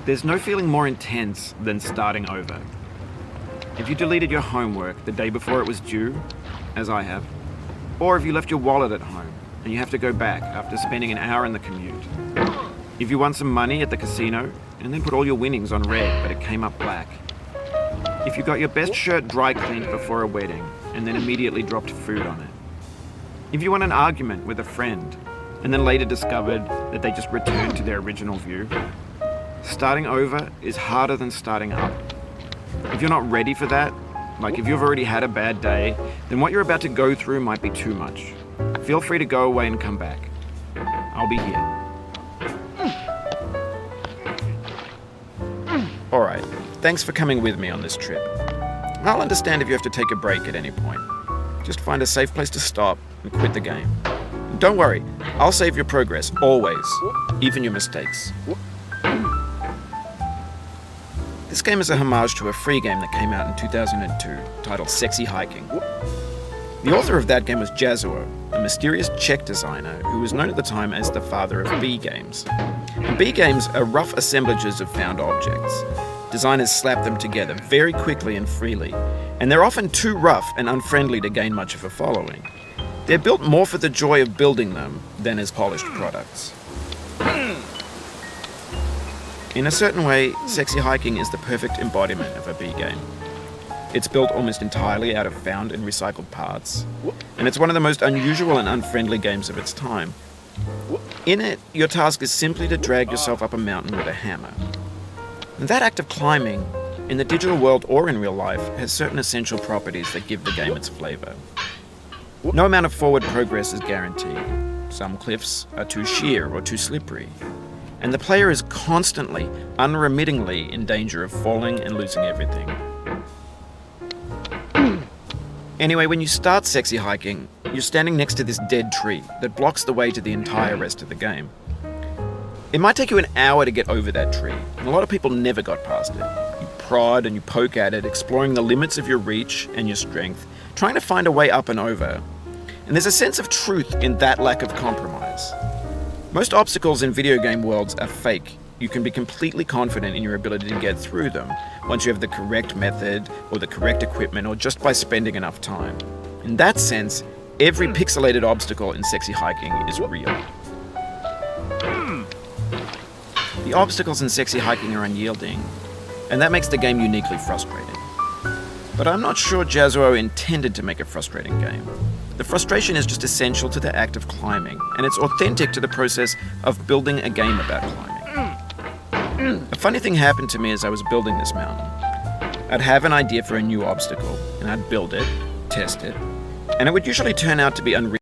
There's no feeling more intense than starting over. If you deleted your homework the day before it was due, as I have, or if you left your wallet at home and you have to go back after spending an hour in the commute. If you won some money at the casino and then put all your winnings on red but it came up black. If you got your best shirt dry cleaned before a wedding and then immediately dropped food on it. If you won an argument with a friend and then later discovered that they just returned to their original view. Starting over is harder than starting up. If you're not ready for that, like if you've already had a bad day, then what you're about to go through might be too much. Feel free to go away and come back. I'll be here. Alright, thanks for coming with me on this trip. I'll understand if you have to take a break at any point. Just find a safe place to stop and quit the game. And don't worry, I'll save your progress, always, even your mistakes. This game is a homage to a free game that came out in 2002, titled Sexy Hiking. The author of that game was Jazzuo, a mysterious Czech designer who was known at the time as the father of B games. And B games are rough assemblages of found objects. Designers slap them together very quickly and freely, and they're often too rough and unfriendly to gain much of a following. They're built more for the joy of building them than as polished products. In a certain way, Sexy Hiking is the perfect embodiment of a B game. It's built almost entirely out of found and recycled parts, and it's one of the most unusual and unfriendly games of its time. In it, your task is simply to drag yourself up a mountain with a hammer. And that act of climbing, in the digital world or in real life, has certain essential properties that give the game its flavor. No amount of forward progress is guaranteed. Some cliffs are too sheer or too slippery. And the player is constantly, unremittingly in danger of falling and losing everything. Anyway, when you start Sexy Hiking, you're standing next to this dead tree that blocks the way to the entire rest of the game. It might take you an hour to get over that tree, and a lot of people never got past it. You prod and you poke at it, exploring the limits of your reach and your strength, trying to find a way up and over. And there's a sense of truth in that lack of compromise. Most obstacles in video game worlds are fake. You can be completely confident in your ability to get through them once you have the correct method or the correct equipment or just by spending enough time. In that sense, every pixelated obstacle in Sexy Hiking is real. The obstacles in Sexy Hiking are unyielding, and that makes the game uniquely frustrating. But I'm not sure Jazzuo intended to make a frustrating game. The frustration is just essential to the act of climbing, and it's authentic to the process of building a game about climbing. A funny thing happened to me as I was building this mountain. I'd have an idea for a new obstacle, and I'd build it, test it, and it would usually turn out to be unreal.